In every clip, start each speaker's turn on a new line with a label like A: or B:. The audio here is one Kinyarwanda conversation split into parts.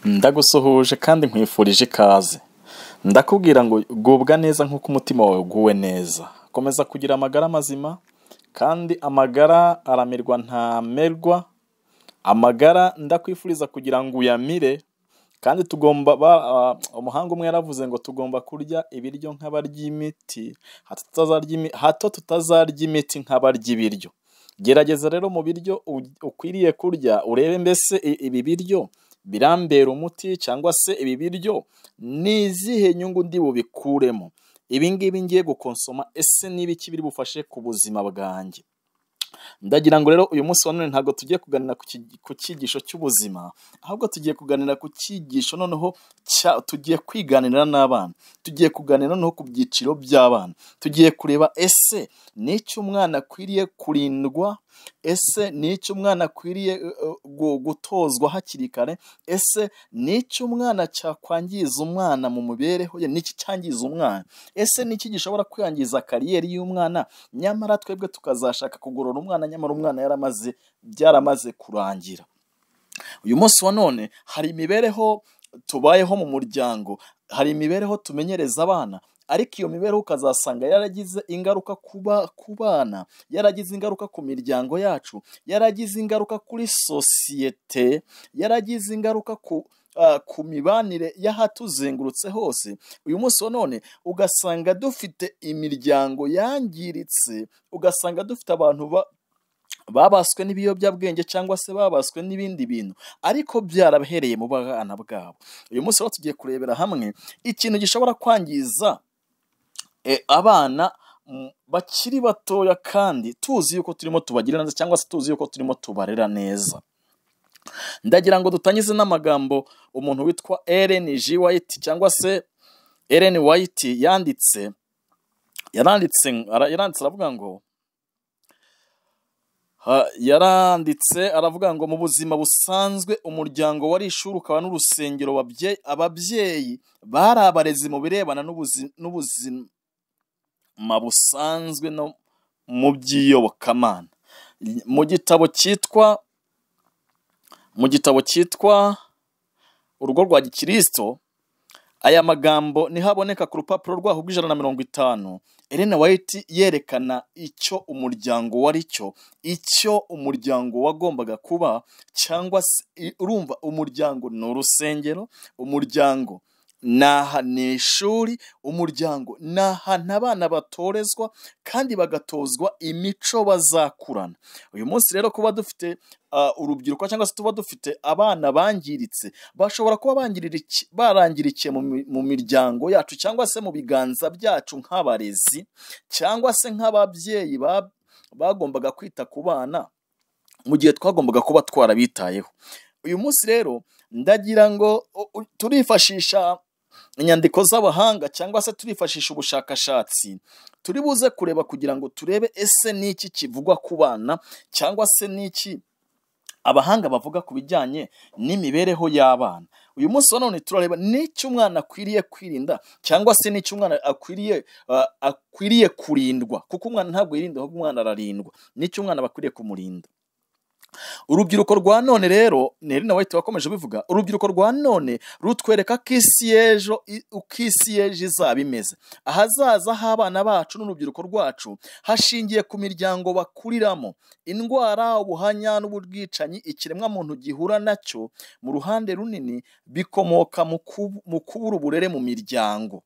A: Ndagusuhuje kandi nkwifurije ikaze. Ndakubwira ngo gubwa neza nk'uko umutima wawe uguwe neza. Komeza kugira amagara mazima, kandi amagara aramirwa ntamerwa. Amagara ndakwifuriza kugira ngo uyamire, kandi umuhanga umwe yaravuze ngo tugomba kurya ibiryo nk'abarya imiti, hato tutazarya imiti nk'abarya ibiryo. Gerageza rero mu biryo ukwiriye kurya urebe mbese ibi biryo birambera umuti, cyangwa se ibi biryo ni izihe nyungu ndi bubikuremo. Ibi ngibi ngiye gukonsoma ese n'ibiki biri bufashe ku buzima bwanjye. Ndagira ngo rero uyu munsi wa none ntabwo tugiye kuganira ku cyigisho cy'ubuzima, ahubwo tugiye kuganira ku cyigisho noneho tugiye kwiganira n'abana. Tugiye kuganira noneho ku byiciro by'abana. Tugiye kureba ese n'icyo umwana akwiriye kurindwa, ese n'icyo umwana akwiriye gutozwa hakiri kare, ese n'icyo umwana cyakwangiza umwana mu mibereho ye, n'iki cyangiza umwana, ese n'iki gishobora kwangiza kariyeri y'umwana, nyamara twebwe tukazashaka kugorora umwana, nyamara umwana byaramaze kurangira. Uyu munsi wa none hari imibereho tubayeho mu muryango, hari imibereho tumenyereza abana, ariko iyo mibereho ukazasanga yaragize ingaruka ku bana, yaragize ingaruka ku miryango yacu, yaragize ingaruka kuri sosiyete, yaragize ingaruka ku mibanire y'ahatuzengurutse hose. Uyu munsi wa none ugasanga dufite imiryango yangiritse, ugasanga dufite abantu babaswe n'ibiyobyabwenge cyangwa se babaswe n'ibindi bintu, ariko byarabahereye mu bana bwabo. Uyu munsi rero tugiye kurebera hamwe ikintu gishobora kwangiza abana bakiri batoya, kandi tuzi yuko turimo tubagirira neza, cyangwa se tuzi yuko turimo tubarera neza. Ndagira ngo dutangize n'amagambo umuntu witwa Ellen G. White, cyangwa se Ellen White yaranditse aravuga ngo mu buzima busanzwe umuryango wari ishuri ukaba n'urusengero. Ababyeyi bari abarezi mu birebana n'ubuzima busanzwe no mu by'iyobokamana. Mu gitabo cyitwa Urugo rwa Gikristo, aya magambo nihaboneka ku rupapuro rwaho rw'150. Ellen White yerekana icyo umuryango wari cyo, icyo umuryango wagombaga kuba, cyangwa se urumva umuryango ni urusengero, umuryango ni ishuri, umuryango ni ahantu abana batorezwa kandi bagatozwa imico bazakurana. Uyu munsi rero kuba dufite urubyiruko, cyangwa se tuba dufite abana bangiritse, bashobora kuba barangirikiye mu miryango yacu, cyangwa se mu biganza byacu nk'abarezi, cyangwa se nk'ababyeyi bagombaga kwita ku bana mu gihe twagombaga kuba twarabitayeho. Uyu munsi rero ndagira ngo turifashisha inyandiko z'abahanga, cyangwa se turifashisha ubushakashatsi turi buze kureba, kugira ngo turebe ese n'iki kivugwa ku bana, cyangwa se n'iki abahanga bavuga ku bijyanye n'imibereho y'abana. Uyu munsi wa none turareba n'icyo umwana akwiriye kwirinda, cyangwa se n'icyo umwana akwiriye kurindwa, kuko umwana ntabwo yirinda, ahubwo umwana ararindwa. N'icyo umwana bakwiriye kumurinda. Urubyiruko rwa none rero, Ellen White wakomeje bivuga, urubyiruko rwa none rutwereka ko uko isi y'ejo izaba imeze. Ahazaza h'abana bacu n'urubyiruko rwacu hashingiye ku miryango bakuriramo. Indwara, ubuhanya n'ubwicanyi ikiremwamuntu gihura nacyo mu ruhande runini bikomoka mu kubura uburere mu miryango.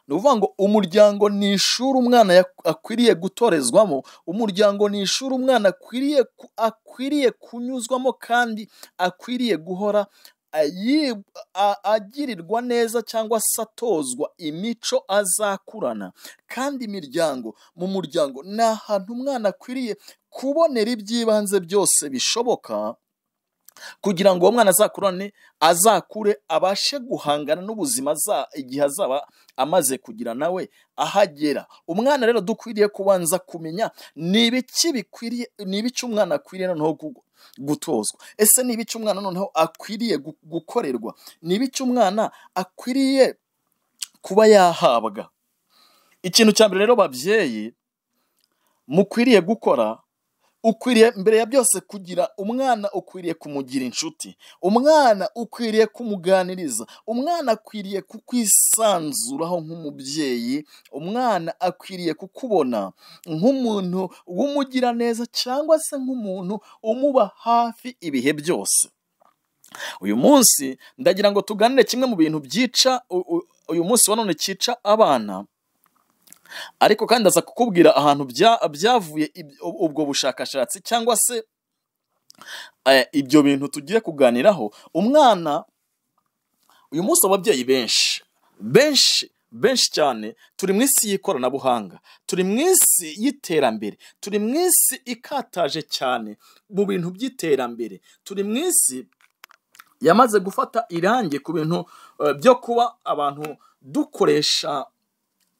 A: Ni ukuvuga ngo umuryango ni ishuri umwana akwiriye gutorezwamo, umuryango ni ishuri umwana akwiriye kunyuzwamo, kandi akwiriye guhora agirirwa neza, cyangwa se atozwa imico azakurana. Kandi mu muryango ni ahantu umwana akwiriye kubonera iby'ibanze byose bishoboka, kugira ngo uwo mwana azakure abashe guhangana n'ubuzima igihe azaba amaze kugira nawe ahagera. Umwana rero dukwiriye kubanza kumenya ni ibiki umwana akwiriye noneho gutozwa. Ese ni ibiki umwana noneho akwiriye gukorerwa, ni ibiki umwana akwiriye kuba yahabwa. Ikintu cya mbere rero babyeyi mukwiriye gukora, ukwiriye mbere ya byose kugira umwana, ukwiriye kumugira inshuti, umwana ukwiriye kumuganiriza, umwana akwiriye kukwisanzuraho nk'umubyeyi, umwana akwiriye kukubona nk'umuntu w'umugiraneza cyangwa se nk'umuntu umuba hafi ibihe byose. Uyu munsi ndagira ngo tuganire kimwe mu bintu byica uyu munsi wa none cyica abana, ariko kandi aza kukubwira ahantu byavuye ubwo bushakashatsi cyangwa se ibyo bintu tugiye kuganiraho. Umwana uyu munsi, ababyeyi benshi cyane turi mu isi y'ikoranabuhanga, turi mu isi y'iterambere, turi mu isi ikataje cyane mu bintu by'iterambere, turi mu isi yamaze gufata irangi ku bintu byo kuba abantu dukoresha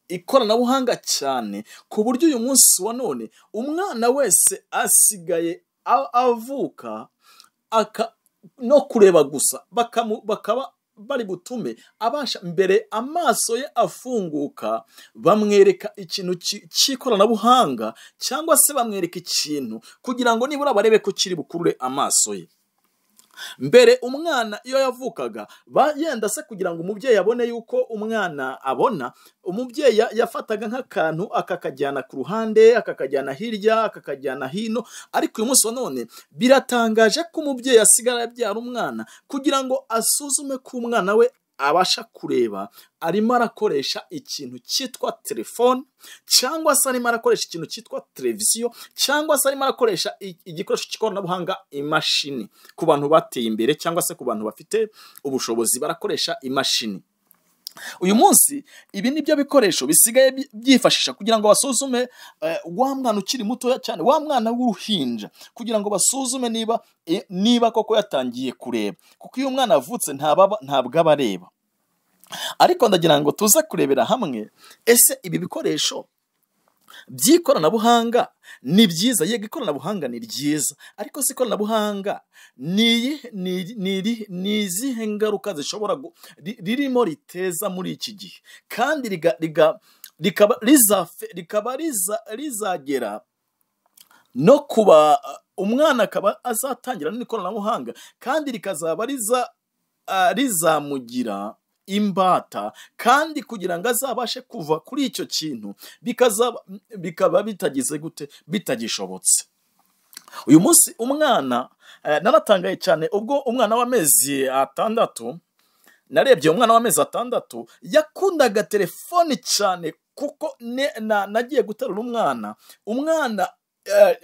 A: ikoranabuhanga cyane, ku buryo uyu munsi wa none umwana wese asigaye avuka no kureba gusa bakaba bari butume abasha mbere amaso ye afunguka, bamwereka ikintu cy'ikoranabuhanga cyangwa se bamwereka ikintu kugira ngo nibura barebe ko kiri bukurure amaso ye. Mbere umwana iyo yavukaga yenda se kugira ngo umubyeyi abone yuko umwana abona, umubyeyi yafataga nk'akantu akakajyana ku ruhande, akakajyana hirya, akakajyana hino. Ariko uyu munsi wa none biratangaje ko umubyeyi asigara abyara umwana kugira ngo asuzume ko umwana we abasha kureba, arimo arakoresha ikintu cyitwa telefone, cyangwa se arimo arakoresha ikintu cyitwa televiziyo, cyangwa se arimo arakoresha igikoresho cy'ikoranabuhanga, imashini. Ku bantu bateye imbere cyangwa se ku bantu bafite ubushobozi barakoresha imashini. Uyu munsi ibi nibyo bikoresho bisigaye byifashisha kugira ngo basuzume wa mwana ukiri mutoya cyane, wa mwana w'uruhinja, kugira ngo basuzume niba koko yatangiye kureba, kuko iyo umwana avutse ntabwo aba areba. Ariko ndagira ngo tuze kurebera hamwe, ese ibi bikoresho by'ikoranabuhanga ni byiza? Yego, ikoranabuhanga ni ryiza, ariko si ikoranabuhanga ni izihe ngaruka zishobora ririmo riteza muri iki gihe, kandi rikaba rizagera no kuba umwana akaba azatangira n'ikoranabuhanga, kandi rikazaba rizamugira imbata, kandi kugira ngo azabashe kuva kuri icyo kintu bikaba bitagishobotse. Uyu munsi umwana, naratangaye cyane ubwo umwana w'amezi 6, narebye umwana w'amezi 6 yakundaga telefoni cyane, kuko nagiye guterura umwana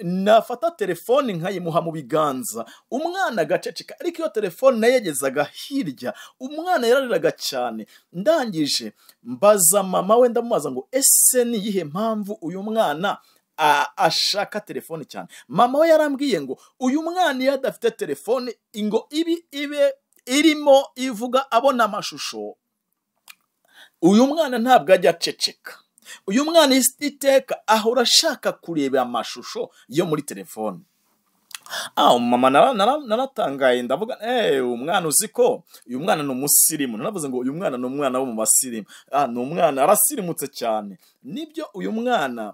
A: nafata telefoni nkayimuha mu biganza, umwana agaceceka. Ariko iyo telefoni nayegezaga hirya, umwana yarariraga cyane. Ndangije mbaza mama we, ndamubaza ngo ese ni iyihe mpamvu uyu mwana ashaka telefoni cyane? Mama we yarambwiye ngo uyu mwana iyo adafite telefoni ngo ibe irimo ivuga, abona amashusho, uyu mwana ntabwo ajya aceceka. Uyu mwana iteka ahora ashaka kureba amashusho yo muri telefoni. Mama naratangaye, ndavuga umwana uzi ko uyu mwana ni umusirimu. Naravuze ngo uyu mwana ni umwana wo mu basirimu, ni umwana arasirimutse cyane. Nibyo, uyu mwana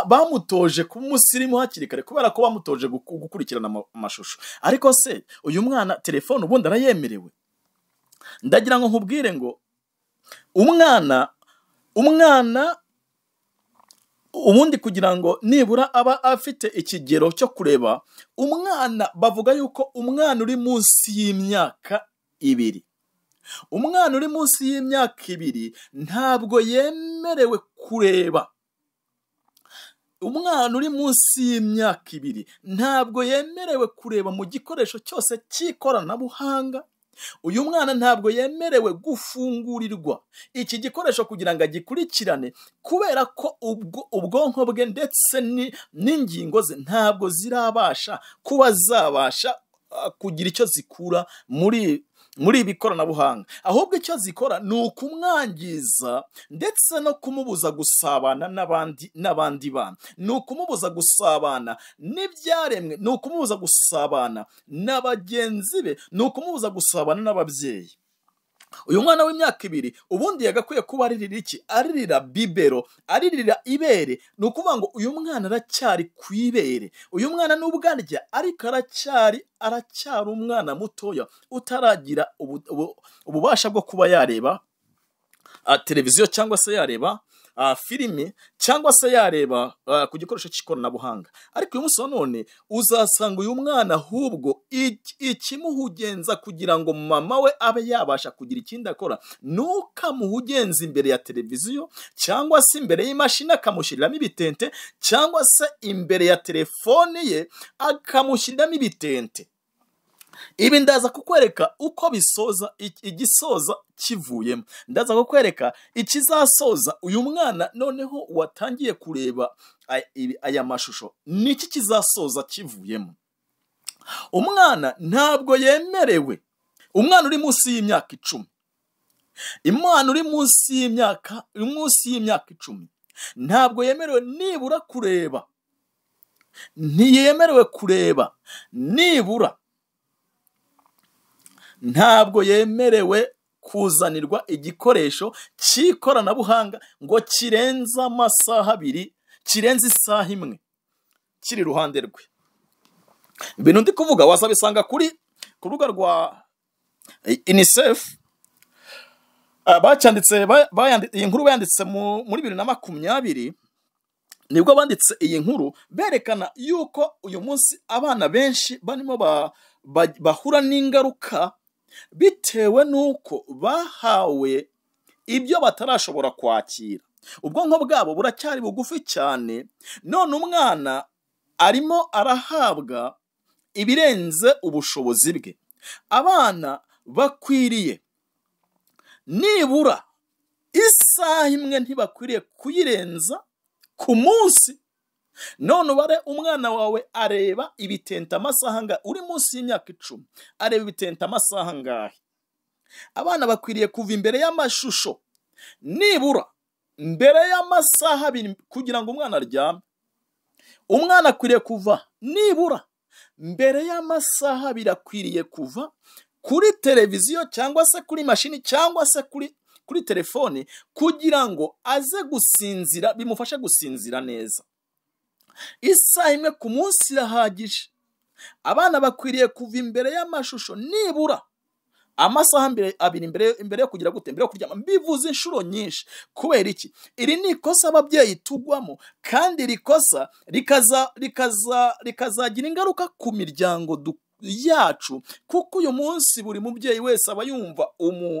A: bamutoje kuba umusirimu hakiri kare, kubera ko bamutoje gukurikirana amashusho. Ariko se uyu mwana telefoni ubundi arayemerewe? Ndagira ngo nkubwire ngo umwana ubundi kugira ngo nibura aba afite ikigero cyo kureba, umwana bavuga yuko umwana uri munsi y'imyaka 2, umwana uri munsi y'imyaka 2 ntabwo yemerewe kureba. Umwana uri munsi y'imyaka 2 ntabwo yemerewe kureba mu gikoresho cyose cy'ikoranabuhanga. Uyu mwana ntabwo yemerewe gufungurirwa iki gikoresho kugira ngo agikurikirane, kubera ko ubwonko bwe ndetse n'ingingo ze ntabwo zirabasha kuba zabasha kugira icyo zikura muri ibi ikoranabuhanga. Ahubwo icyo zikora ni ukumwangiza ndetse no kumubuza gusabana n'abandi bana, ni ukumubuza gusabana n'ibyaremwe, ni ukumubuza gusabana na bagenzi be, ni ukumubuza gusabana n'ababyeyi. uyu mwana w'imyaka 2 ubundi yagakwiye kuba aririra iki? Aririra bibero, aririra ibere. Ni ukuvuga ngo uyu mwana aracyari ku ibere, uyu mwana nubwo arya ariko aracyari umwana mutoya utaragira ububasha bwo kuba yareba televiziyo cyangwa se yareba filimi cyangwa se yareba ku gikoresho cy'ikoranabuhanga. Ariko uyu munsi wa none uzasanga uyu mwana ahubwo ikimuhugenza kugira ngo mama we abe yabasha kugira ikindi akora nuko amuhugenza imbere ya televiziyo cyangwa se imbere y'imashini akamushyiriramo ibitente cyangwa se imbere ya telefone ye akamushyiriramo ibitente. Ibi ndaza kukwereka uko bisoza, igisoza kivuyemo. Ndaza kukwereka ikizasoza uyu mwana noneho watangiye kureba aya mashusho, niki kizasoza kivuyemo. Umwana ntabwo yemerewe, umwana uri munsi y'imyaka 10, umwana uri munsi y'imyaka 10 ntabwo yemerewe nibura kureba, ntiyemerewe kureba nibura, ntabwo yemerewe kuzanirwa igikoresho cy'ikoranabuhanga ngo kirenze amasaha 2, kirenze isaha 1 kiri ruhande rwe. Ibintu ndi kuvuga wazabisanga ku rubuga rwa UNICEF. Iyi nkuru bayanditse muri 2020, nibwo banditse iyi nkuru berekana yuko uyu munsi abana benshi barimo bahura n'ingaruka bitewe nuko bahawe ibyo batarashobora kwakira. Ubwonko bwabo buracyari bugufi cyane, none umwana arimo arahabwa ibirenze ubushobozi bwe. Abana bakwiriye nibura isaha 1 ntibakwiriye kuyirenza ku munsi. None ubare umwana wawe areba ibitente amasaha ngahe? Uri munsi y'imyaka 10 areba ibitente amasaha ngahe? Abana bakwiriye kuva imbere y'amashusho nibura mbere y'amasaha 2 kugira ngo umwana aryame. Umwana akwiriye kuva nibura mbere y'amasaha 2, akwiriye kuva kuri televiziyo cyangwa se kuri mashini cyangwa se kuri telefone kugira ngo aze gusinzira, bimufashe gusinzira neza. Isaha 1 ku munsi irahagije. Abana bakwiriye kuva imbere y'amashusho nibura amasaha 2 imbere yo kugira gute, mbere yo kuryama. Mbivuze inshuro nyinshi kubera iki? Iri ni ikosa ababyeyi tugwamo, kandi rikosa rikazagira ingaruka ku miryango yacu, kuko uyu munsi buri mubyeyi wese aba yumva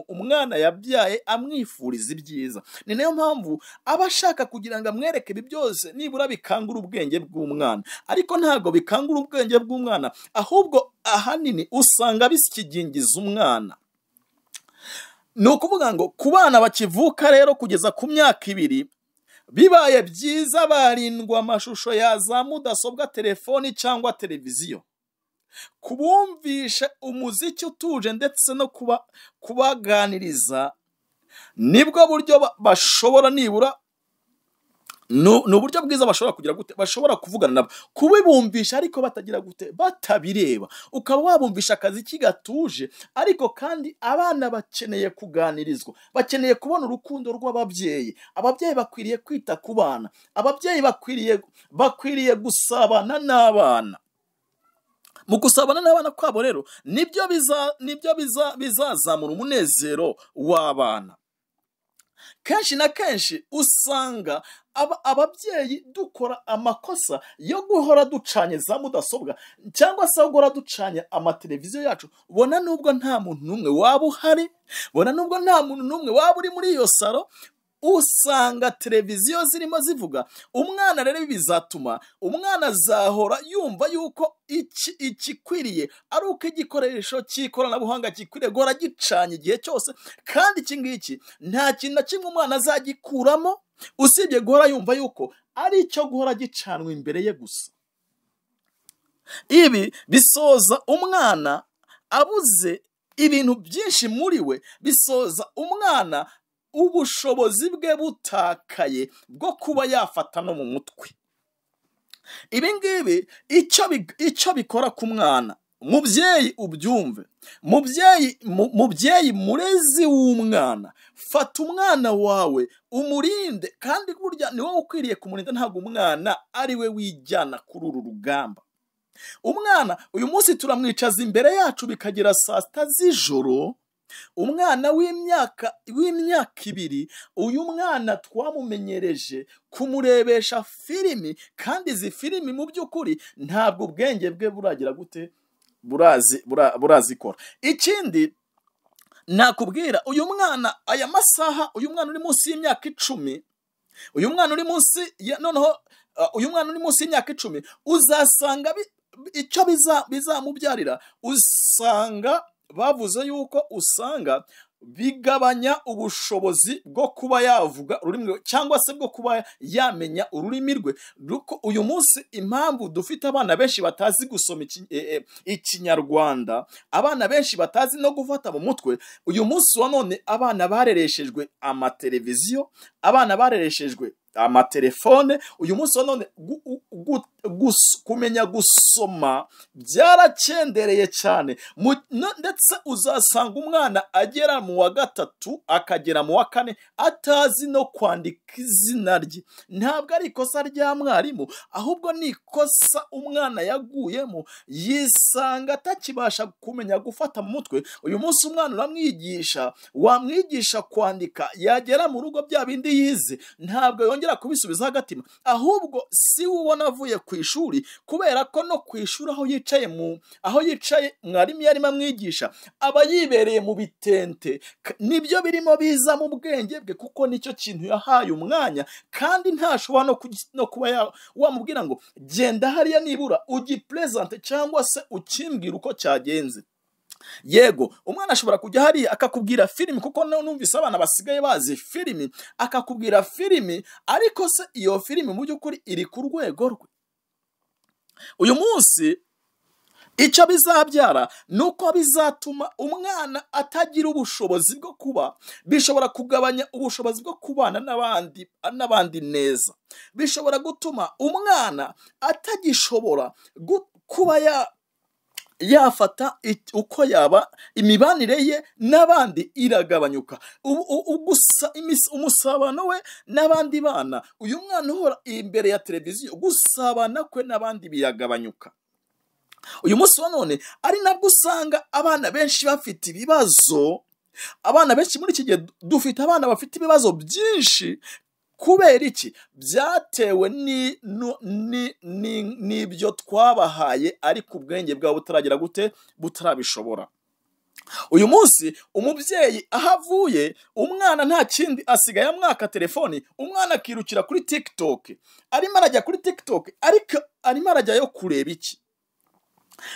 A: umwana yabyaye amwifuriza ibyiza. Ni nayo mpamvu aba ashaka kugira ngo amwereke ibi byose nibura bikangura ubwenge bw'umwana. Ariko ntago bikangura ubwenge bw'umwana, ahubwo ahanini usanga bikigingiza umwana. Ni ukuvuga ngo ku bana bakivuka rero kugeza ku myaka 2 bibaye byiza barindwa amashusho ya za mudasobwa, telefoni cyangwa televiziyo, kubumvisha umuziki utuje ndetse no kubaganiriza. Nibwo buryo bashobora nibura, ni uburyo bwiza bashobora kugira gute, bashobora kuvugana nabo, kubibumvisha ariko batagira gute, batabireba. Ukaba wabumvisha akazi kigatuje, ariko kandi abana bakeneye kuganirizwa, bakeneye kubona urukundo rw'ababyeyi. Ababyeyi bakwiriye kwita ku bana, ababyeyi bakwiriye gusabana n'abana. Mu gusabana n'abana kwabo rero nibyo bizazamura umunezero w'abana. Kenshi na kenshi usanga ababyeyi dukora amakosa yo guhora ducanye za mudasobwa cyangwa se guhora ducanye amateleviziyo yacu. Bona nubwo nta muntu numwe waba uhari, bona nubwo nta muntu numwe waba uri muri iyo salo, usanga televiziyo zirimo zivuga. Umwana rero bizatuma umwana azahora yumva yuko ikikwiriye ari uko igikoresho cy'ikoranabuhanga gikwiriye guhora gicanye igihe cyose, kandi iki ngiki nta kintu na kimwe umwana azagikuramo usibye guhora yumva yuko ari icyo guhora gicanwa imbere ye gusa. Ibi bisoza umwana abuze ibintu byinshi muri we, bisoza umwana ubushobozi bwe butakaye bwo kuba yafata no mu mutwe. Ibi ngibi icyo bikora ku mwana, mubyeyi ubyumve, mubyeyi murezi w'umwana, fata umwana wawe umurinde, kandi burya ni wowe ukwiriye kumurinda, ntabwo umwana ari we wijyana kuri uru rugamba. Umwana uyu munsi turamwicaza imbere yacu bikagera saa sita z'ijoro, umwana w'imyaka 2, uyu mwana twamumenyereje kumurebesha filimi, kandi izi filimi mu by'ukuri ntabwo ubwenge bwe buragira gute, burazikora. Ikindi nakubwira, uyu mwana aya masaha, uyu mwana uri munsi y'imyaka 10, uyu mwana uri munsi noneho uyu mwana uri munsi y'imyaka 10 uzasanga icyo bizamubyarira, usanga bavuze yuko usanga bigabanya ubushobozi bwo kuba yavuga ururimi cyangwa se bwo kuba yamenya ururimi rwe. Uyu munsi impamvu dufite abana benshi batazi gusoma ikinyarwanda, abana benshi batazi no gufata mu mutwe, uyu munsi wa none abana barereshejwe amateleviziyo, abana barereshejwe amatelefone. Uyu munsi wa none kumenya gusoma byaracendereye cyane, ndetse uzasanga umwana agera mu wa 3 akagera mu wa 4 atazi no kwandika izina rye. Ntabwo ari ikosa rya mwarimu, ahubwo ni ikosa umwana yaguyemo, yisanga atakibasha kumenya gufata mu mutwe. Uyu munsi umwana uramwigisha, wamwigisha kwandika, yagera mu rugo bya bindi yize ntabwo yongera kubisubiza agatima, ahubwo si ubona avuye ku ishuri, kubera ko no ku ishuri aho yicaye mwarimu yarimo amwigisha aba yibereye mu bitente, nibyo birimo biza mu bwenge bwe, kuko nicyo kintu yahaye umwanya, kandi ntashobora no kuba wamubwira ngo genda hariya nibura ugipresente cyangwa se ukimbwira uko cyagenze. Yego, umwana ashobora kujya hariya akakubwira filimi, kuko numvise abana basigaye bazi filimi, akakubwira filimi, ariko se iyo filimi mu by'ukuri iri ku rwego rwe? Uyu munsi icyo bizabyara nuko bizatuma umwana atagira ubushobozi bwo kuba, bishobora kugabanya ubushobozi bwo kubana n'abandi neza, bishobora gutuma umwana atagishobora kuba yafata uko yaba, imibanire ye n'abandi iragabanyuka, umusabano we n'abandi bana, uyu mwana uhora imbere ya televiziyo, gusabana kwe n'abandi biragabanyuka. Uyu munsi wa none ari nabwo usanga abana benshi bafite ibibazo. Abana benshi muri iki gihe dufite abana bafite ibibazo byinshi. Kubera iki? Byatewe n'ibyo twabahaye, ariko ubwenge bwabo butaragira gute, butarabishobora. Uyu munsi umubyeyi ahavuye, umwana nta kindi asigaye amwaka telefoni, umwana akirukira kuri TikTok, arimo arajya kuri TikTok, ariko arimo arajyayo kureba iki?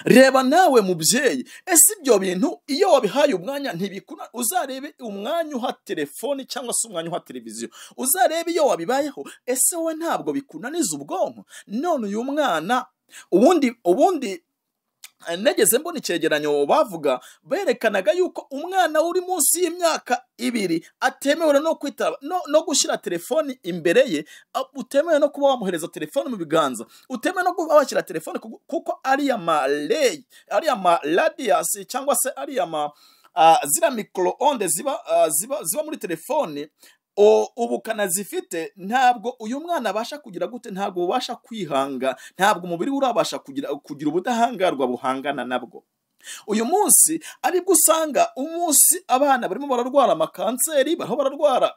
A: Reba nawe mubyeyi, ese ibyo bintu iyo wabihaye umwanya ntibikuna? Uzarebe umwanya uha telefoni cyangwa se umwanya uha televiziyo, uzarebe iyo wabibayeho, ese we ntabwo bikunaniza ubwonko? None uyu mwana ubundi negeze mbona icyegeranyo bavuga, berekanaga yuko umwana uri munsi y'imyaka 2 atemewe no kwitaba no gushyira telefoni imbere ye, utemewe no kuba wamuhereza telefoni mu biganza, utemewe no kuba washyira telefoni, kuko ari ama radius cyangwa se ari zira microonde ziba muri telefoni, ubukana zifite, ntabwo uyu mwana abasha kugira gute, ntabwo ubasha kwihanga, ntabwo umubiri urabasha kugira ubudahangarwa buhangana nabwo. Uyu munsi aribwo usanga umunsi abana barimo bararwara amakanseri, baraho bararwara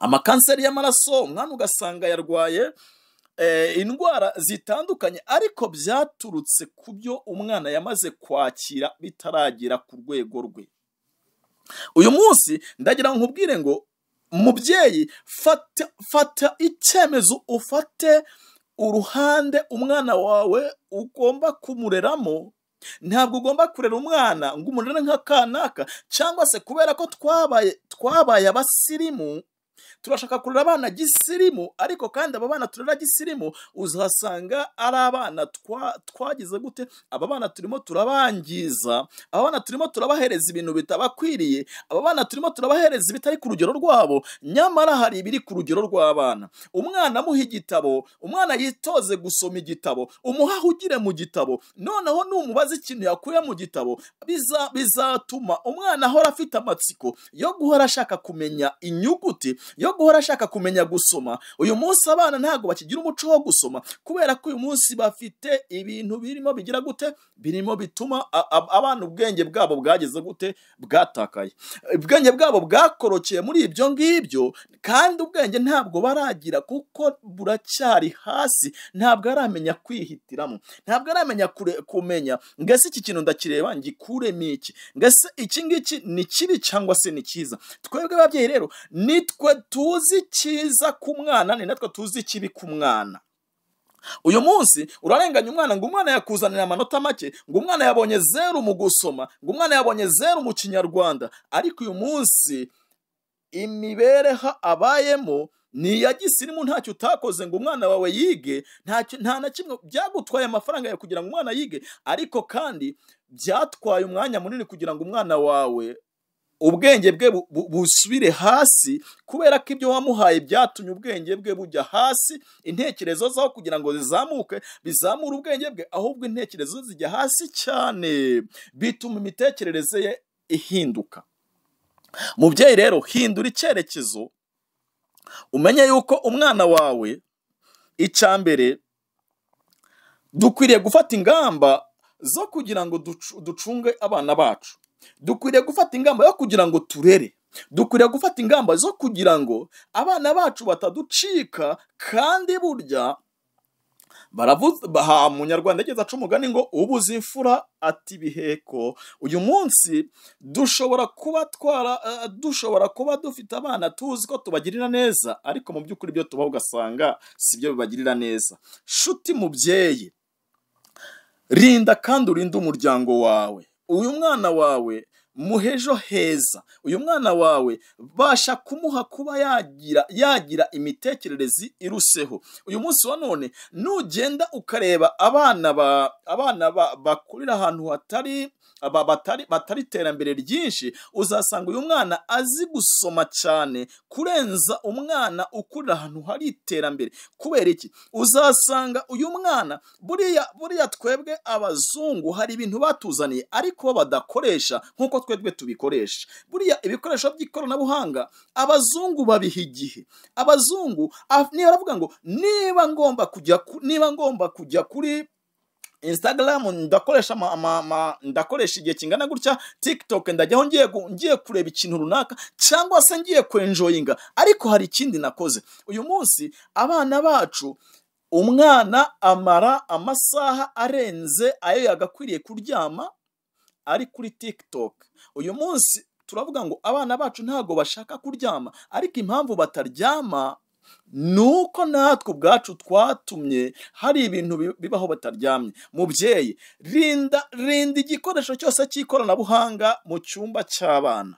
A: amakanseri y'amaraso, umwana ugasanga yarwaye indwara zitandukanye, ariko byaturutse ku byo umwana yamaze kwakira bitaragera ku rwego rwe. Uyu munsi ndagira ngo nkubwire ngo mubyeyi, fata icyemezo, ufate uruhande umwana wawe ugomba kumureramo. Ntabwo ugomba kurera umwana ngo umurere nk'akanaka, cyangwa se kubera ko twabaye abasirimu, turashaka kurera abana gisirimu, ariko kandi aba bana turera gisirimu uzasanga ari abana twagize gute, aba bana turimo turabangiza, aba bana turimo turabahereza ibintu bitabakwiriye, aba bana turimo turabahereza ibitari ku rugero rwabo, nyamara hari ibiri ku rugero rw'abana. Umwana muha igitabo, umwana yitoze gusoma igitabo, umuha ugire mu gitabo, noneho numubaza ikintu yakuye mu gitabo bizatuma umwana ahora afite amatsiko yo guhora ashaka kumenya inyuguti, yo guhora ashaka kumenya gusoma. Uyu munsi abana ntago bakigira umuco wo gusoma, kubera ko uyu munsi bafite ibintu birimo bigira gute, birimo bituma abana ubwenge bwabo bwageze gute, bwatakaye, ubwenge bwabo bwakorokeye muri ibyo ngibyo, kandi ubwenge ntabwo baragira kuko buracyari hasi, ntabwo aramenya kwihitiramo, ntabwo aramenya kumenya ngese iki kintu ndakireba ngikuremo iki, ngese iki ngiki ni kibi cyangwa se ni cyiza. Twebwe ababyeyi rero nitwe tuzi cyiza ku mwana, ni natwe tuzi kibi ku mwana. Uyu munsi urarenganya umwana ngo umwana yakuzanira amanota make, ngo umwana yabonye 0 mu gusoma, ngo umwana yabonye 0 mu kinyarwanda, ariko uyu munsi imibereho abayemo ni ya gisirimu, ntacyo utakoze ngo umwana wawe yige, nta na kimwe byagutwaye amafaranga yawe kugira ngo umwana yige, ariko kandi byatwaye umwanya munini kugira ngo umwana wawe ubwenge bwe busubire hasi, kubera ko ibyo wamuhaye byatumye ubwenge bwe bujya hasi, intekerezo zaho kugira ngo zizamuke bizamure ubwenge bwe, ahubwo intekerezo zijya hasi cyane, bituma imitekerereze ye ihinduka. Mubyeyi rero, hindura icyerekezo, umenye yuko umwana wawe icyambere dukwiriye gufata ingamba zo kugira ngo ducunge abana bacu, dukwiriye gufata ingamba yo kugira ngo turere, dukwiriye gufata ingamba zo kugira ngo abana bacu bataducika. Kandi burya baravuze, munyarwanda yageze aca umugani ngo ubuze imfura ati ibiheko. Uyu munsi dushobora kuba dufite abana tuzi ko tubagirira neza, ariko mu by'ukuri ibyo tubaho ugasanga sibyo bibagirira neza. Shuti mubyeyi, rinda kandi urinde umuryango wawe. Uyu mwana wawe muhejo heza, uyu mwana wawe basha kumuha kuba yagira imitekerereze iruseho. Uyu munsi wa none nugenda ukareba abana bakurira ahantu batari iterambere ryinshi, uzasanga uyu mwana azi gusoma cyane kurenza umwana ukurira ahantu hari iterambere. Kubera iki? Uzasanga uyu mwana buriya twebwe abazungu hari ibintu batuzaniye ariko badakoresha nkuko twebwe tubikoresha. Buriya ibikoresho by'ikoranabuhanga abazungu babiha igihe. Abazungu niyo baravuga ngo niba ngomba kujya kuri Instagram ndakoresha igihe kingana gutya, TikTok ndajyaho ngiye kureba ikintu runaka, cyangwa se ngiye kwenjoyinga, ariko hari ikindi nakoze. Uyu munsi abana bacu, umwana amara amasaha arenze ayo yagakwiriye kuryama ari kuri TikTok. Uyu munsi turavuga ngo abana bacu ntago bashaka kuryama, ariko impamvu bataryama nuko natwe ubwacu twatumye hari ibintu bibaho bataryamye. Mubyeyi, rinda igikoresho cyose cy'ikoranabuhanga mu cyumba cy'abana.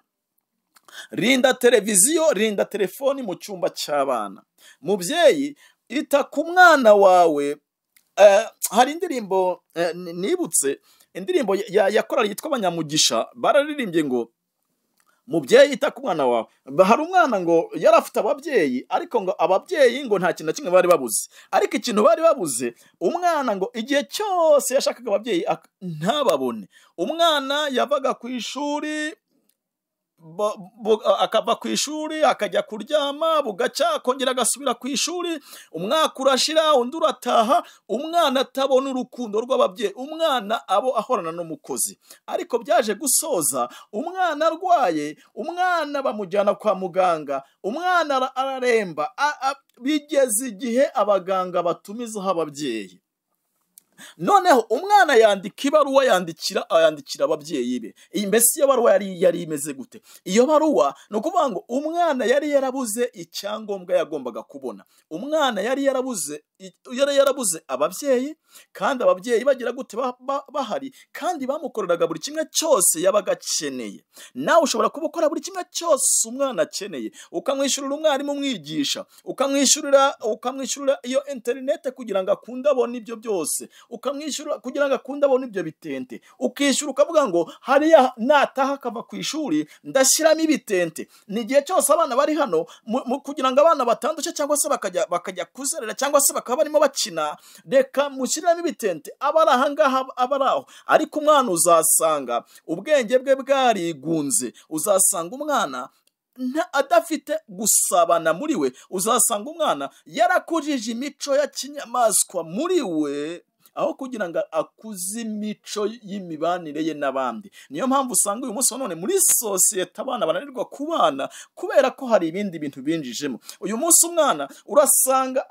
A: Rinda televiziyo, rinda telefoni mu cyumba cy'abana. Mubyeyi, ita ku mwana wawe. Hari indirimbo nibutse, indirimbo ya korali yitwa Abanyamugisha, bararirimbye ngo mubyeyi ita ku mwana wawe. Hari umwana ngo yari afite ababyeyi, ariko ngo ababyeyi ngo nta kintu na kimwe bari babuze, ariko ikintu bari babuze, umwana ngo igihe cyose yashakaga ababyeyi ntababone. Umwana yavaga ku ishuri, akava ku ishuri akajya kuryama, bugacya akongera agasubira ku ishuri, umwaka urashira, undi urataha, umwana atabona urukundo rw'ababyeyi, umwana abo ahorana n'umukozi. Ariko byaje gusoza umwana arwaye, umwana bamujyana kwa muganga, umwana araremba, bigeze igihe abaganga batumizaho ababyeyi. noneho umwana yandika ibaruwa, yandikira ababyeyi be. Iyi mbese iyo baruwa yari imeze gute? Iyo baruwa ni ukuvuga ngo umwana yari yarabuze icyangombwa yagombaga kubona. Umwana yari yarabuze ababyeyi, kandi ababyeyi bagira gute bahari, kandi bamukoreraga buri kimwe cyose yabaga akeneye. Nawe ushobora kuba ukora buri kimwe cyose umwana akeneye, ukamwishyurira umwarimu umwigisha, ukamwishyurira iyo interinete kugira ngo akunde abone ibyo byose, ukamwishyura kugira ngo akunde abone ibyo bitente, ukishyura ukavuga ngo hariya nataha akava ku ishuri ndashyiramo ibitente. Ni igihe cyose abana bari hano kugira ngo abana batandukanye cyangwa se bakajya kuzerera cyangwa se bakaba barimo bakina, reka mushyiriramo ibitente. aba ari ahangaha, aba ari aho. Ariko umwana uzasanga ubwenge bwe bwarigunze, uzasanga umwana adafite gusabana muri we, uzasanga umwana yarakujije imico ya kinyamaswa muri we, aho kugira ngo akuze imico y'imibanire ye n'abandi. Niyo mpamvu usanga uyu munsi none muri sosiyete abana bananirwa kubana kubera ko hari ibindi bintu binjijemo. Uyu munsi umwana urasanga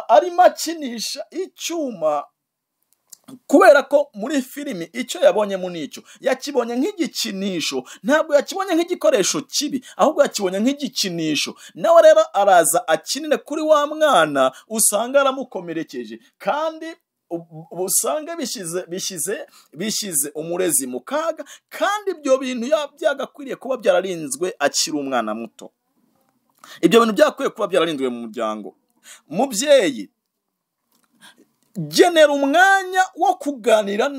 A: arimo akinisha icyuma kubera ko muri filimi icyo yabonyemo nicyo yakibonye nk'igikinisho, ntabwo yakibonye nk'igikoresho kibi, ahubwo yakibonye nk'igikinisho. Nawe rero araza akinire kuri wa mwana, usanga aramukomerekeje, kandi usanga bishyize umurezi mu kaga, kandi ibyo bintu byagakwiriye kuba byararinzwe akiri umwana muto. Ibyo bintu byakwiye kuba byararinzwe mu muryango. Mubyeyi, genera umwanya wo kuganira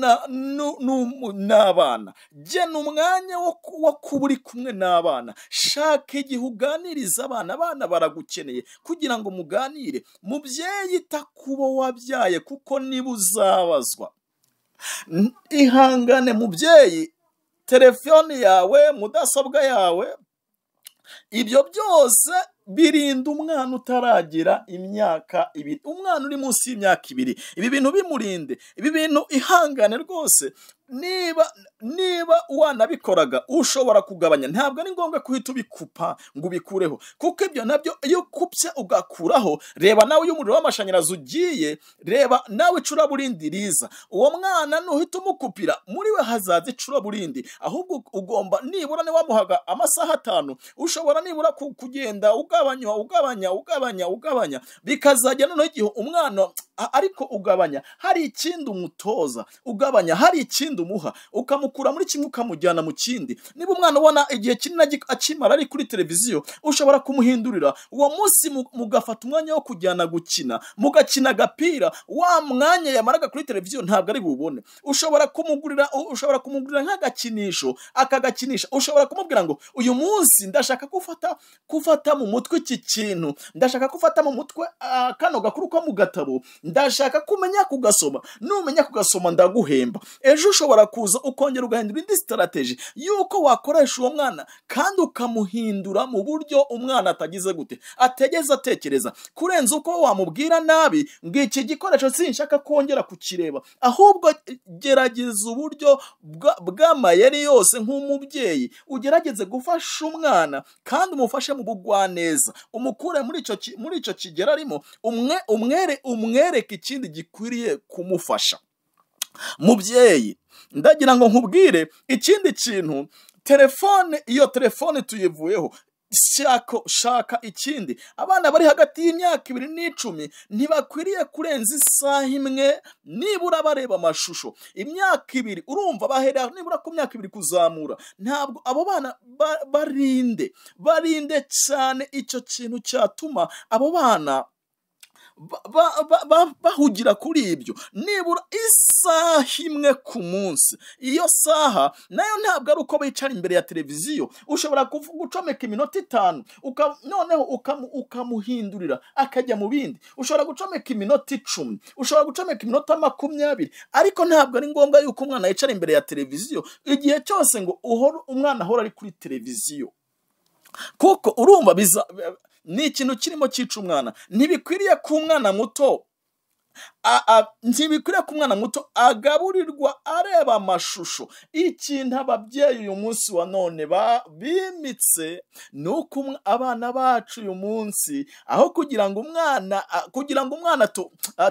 A: n'abana, gena umwanya wo kuba uri kumwe n'abana, shaka igihe uganiriza abana. Abana baragukeneye kugira ngo muganire. Mubyeyi, ita kubo wabyaye kuko niba uzabazwa. Ihangane mubyeyi, telefone yawe, mudasobwa yawe, ibyo byose birinda umwana utaragira imyaka 2. Umwana uri munsi y'imyaka 2, ibi bintu bimurinde. Ibi bintu ihangane rwose. Niba wanabikoraga ushobora kugabanya, ntabwo ari ngombwa kuhita ubikupa ngo ubikureho, kuko ibyo nabyo iyo ukupye ugakuraho, reba nawe iyo umuriro w'amashanyarazi ugiye, reba nawe icuraburindi riza. Uwo mwana nuhita umukupira, muri we hazaza icuraburindi. Ahubwo ugomba nibura niba wamuhaga amasaha 5, ushobora nibura kugenda ugabanya, bikazajya noneho igihe umwana ariko ugabanya, hari ikindi umutoza, ugabanya, hari ikindi umuha, ukamukura muri kimwe ukamujyana mu kindi. Niba umwana ubona igihe kinini akimara ari kuri televiziyo, ushobora kumuhindurira uwo munsi, mugafata umwanya wo kujyana gukina, mugakina agapira. Wa mwanya yamaraga kuri televiziyo ntabwo ari bubone. Ushobora kumugurira nk'agakinisho, akagakinisha. Ushobora kumubwira ngo uyu munsi ndashaka kufata mu mutwe iki kintu, ndashaka kufata mu mutwe kano gakuru ko mu gatabo, ndashaka kumenya kugasoma. Numenya kugasoma ndaguhemba. Ejo ushobora kuza ukongera ugahindura indi strategy yuko wakoresha uwo mwana, kandi ukamuhindura mu buryo umwana atagize gute, ategeza atekereza, kurenza uko wamubwira nabi ngo iki gikoresho sinshaka kongera kukireba. Ahubwo gerageza uburyo bw'amayeri yose nk'umubyeyi, ugerageze gufasha umwana, kandi umufashe mu bugwaneza, umukure muri icyo kigero arimo, umwereke ikindi gikwiriye kumufasha. Mubyeyi, ndagira ngo nkubwire ikindi kintu. Iyo telefone tuyivuyeho, shaka ikindi. Abana bari hagati y'imyaka 2 n'10 ntibakwiriye kurenza isaha 1 nibura bareba amashusho. Imyaka 2 urumva bahera nibura ku myaka 2 kuzamura. Ntabwo abo bana barinde cyane icyo kintu cyatuma abo bana bahugira kuri ibyo. Nibura isaha 1 ku munsi. Iyo saha nayo ntabwo ari uko bicara imbere ya televiziyo. Ushobora gucomeka iminota 5, noneho ukamuhindurira akajya mu bindi. Ushobora gucomeka iminota 10, ushobora gucomeka iminota 20, ariko ntabwo ari ngombwa yuko umwana yicara imbere ya televiziyo igihe cyose ngo umwana ahora ari kuri televiziyo, kuko urumva ni ikintu kirimo cyica umwana. Ntibikwiriye ko umwana muto ntibikwiriye ko umwana muto agaburirwa areba amashusho. Ikintu ababyeyi uyu munsi wa none bimitse ni uko abana bacu uyu munsi aho kugira ngo umwana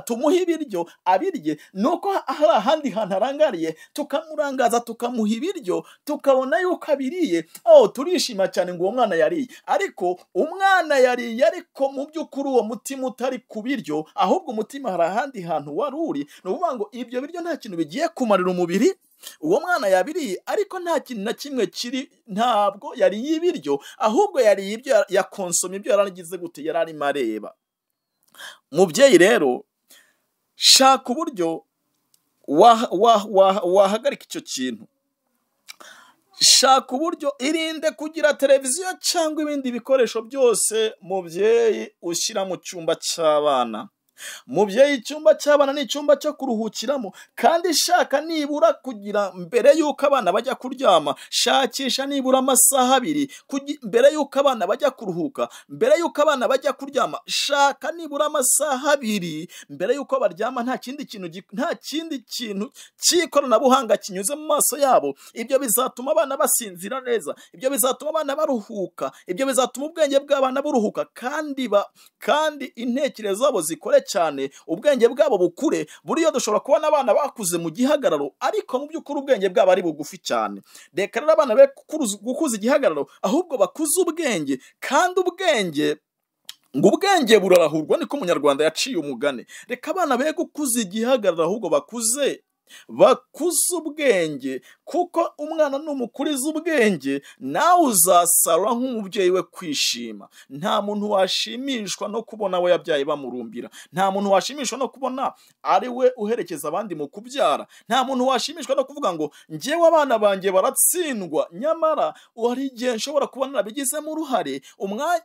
A: tumuhe ibiryo abirye, ni uko hari ahandi hantu arangariye tukamurangaza tukamuha ibiryo tukabona yuko abiriye, turishima cyane ngo uwo mwana yariye. Ariko umwana yariye, ariko mu by'ukuri uwo mutima utari ku biryo, ahubwo umutima hari ahandi hantu wari uri. Ni ukuvuga ngo ibyo biryo nta kintu bigiye kumarira umubiri. Uwo mwana yabiriye, ariko nta kintu na kimwe ntabwo yariye ibiryo, ahubwo yariye ibyo yakonsomye, ibyo yaragize gute, yari arimo areba. Mubyeyi rero, shaka uburyo wahagarika icyo kintu. Shaka uburyo, irinde kugira televiziyo cyangwa ibindi bikoresho byose mubyeyi ushyira mu cyumba cy'abana. Mubyeyi, icyumba cy'abana ni icyumba cyo kuruhukiramo, kandi shaka nibura kugira mbere y'uko abana bajya kuryama, shakisha nibura amasaha 2 mbere y'uko abana bajya kuruhuka, mbere y'uko abana bajya kuryama, shaka nibura amasaha 2 mbere y'uko baryama. Nta kindi kintu cy'ikoranabuhanga kinyuze mu maso yabo. Ibyo bizatuma abana basinzira neza, ibyo bizatuma abana baruhuka, ibyo bizatuma ubwenge bw'abana buruhuka, kandi intekerezo zabo zikore cyane, ubwenge bwabo bukure. Buriya dushobora kubona abana bakuze mu gihagararo, ariko mu by'ukuri ubwenge bwabo ari bugufi cyane. Reka rero abana be gukuza igihagararo, ahubwo bakuze ubwenge. kandi ubwenge burarahurwa, niko umunyarwanda yaciye umugani. Reka abana be gukuza igihagararo, ahubwo bakuze ubwenge, kuko umwana numukuriza ubwenge, nawe uzasarura nk'umubyeyi we kwishima. Nta muntu washimishwa no kubona we yabyaye bamurumbira. Nta muntu washimishwa no kubona ari we uherekeza abandi mu kubyara. Nta muntu washimishwa no kuvuga ngo njyewe abana banjye baratsindwa, nyamara hari igihe nshobora kubona nabigizemo uruhare.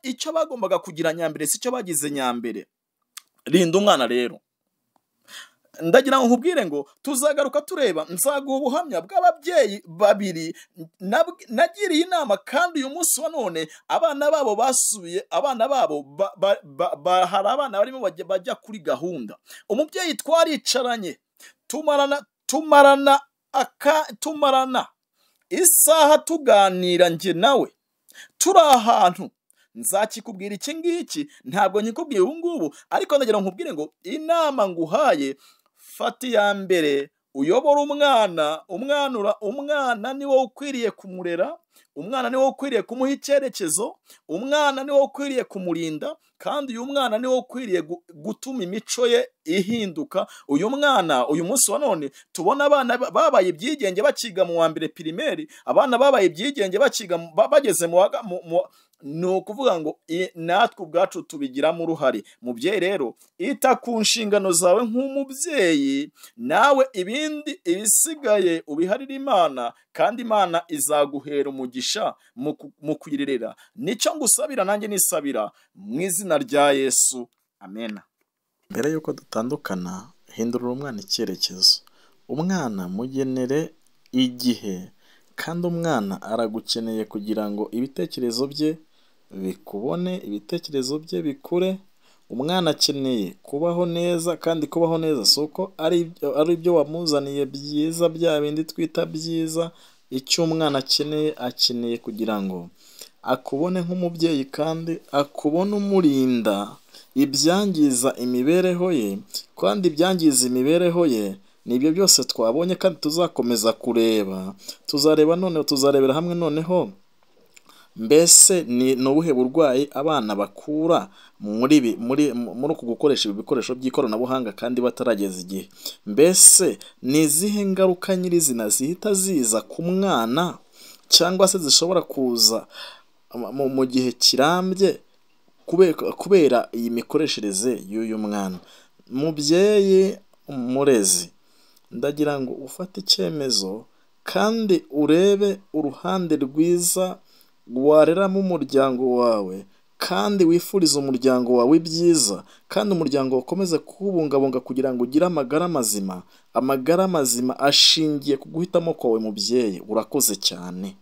A: Icyo bagombaga kugira nyambere si cyo bagize nyambere. Rinda umwana rero. Ndagira ngo nkubwire ngo tuzagaruka tureba, nzaguha ubuhamya bw'ababyeyi 2 nagiriye inama, kandi uyu munsi wa none abana babo basubiye, abana babo hari abana barimo bajya kuri gahunda. Umubyeyi twaricaranye tumarana isaha tuganira, njye nawe turi ahantu. Nzakikubwira iki ngiki, ntabwo nkikubwiye ubu ngubu, ariko ndagira ngo nkubwire ngo inama nguhaye, fata iya mbere, uyobora umwana ni wowe ukwiriye kumurera, umwana ni wowe ukwiriye kumuha icyerekezo, umwana ni wowe ukwiriye kumurinda, kandi uyu mwana ni wowe ukwiriye gutuma imico ye ihinduka. Uyu mwana uyu munsi wa none tubona abana babaye ibyigenge bakiga mu wa mbere pirimeri, abana babaye ibyigenge bakiga bageze ni ukuvuga ngo natwe ubwacu tubigiramo uruhare. Mubyeyi rero, ita ku nshingano zawe nk'umubyeyi, nawe ibisigaye ubiharire Imana, kandi Imana izaguhera umugisha mu kwirerera. Nicyo ngusabira, nanjye nisabira mu izina rya Yesu, amena.
B: Mbere y'uko dutandukana, hindurira umwana icyerekezo. Umwana mugenere igihe, kandi umwana aragukeneye kugira ngo ibitekerezo bye bikubone, ibitekerezo bye bikure. Umwana akeneye kubaho neza, kandi kubaho neza si uko ari ibyo wamuzaniye byiza, bya bindi twita byiza. Icyo umwana akeneye kugira ngo akubone nk'umubyeyi, kandi akubone umurinda ibyangiza imibereho ye. Kandi ibyangiza imibereho ye nibyo byose twabonye, kandi tuzakomeza kureba. Tuzarebera hamwe noneho mbese ni ubuhe burwayi abana bakura muri uku gukoresha ibi bikoresho by'ikoranabuhanga kandi batarageza igihe. Mbese ni izihe ngaruka nyirizina zihita ziza ku mwana, cyangwa se zishobora kuza mu gihe kirambye kubera iyi mikoreshereze y'uyu mwana. Mubyeyi murezi, ndagira ngo ufate icyemezo, kandi urebe uruhande rwiza wareramo umuryango wawe, kandi wifuriza umuryango wawe ibyiza, kandi umuryango ukomeze kuwubungabunga kugira ngo ugire amagara mazima. Amagara mazima ashingiye ku guhitamo kwawe mubyeyi. Urakoze cyane.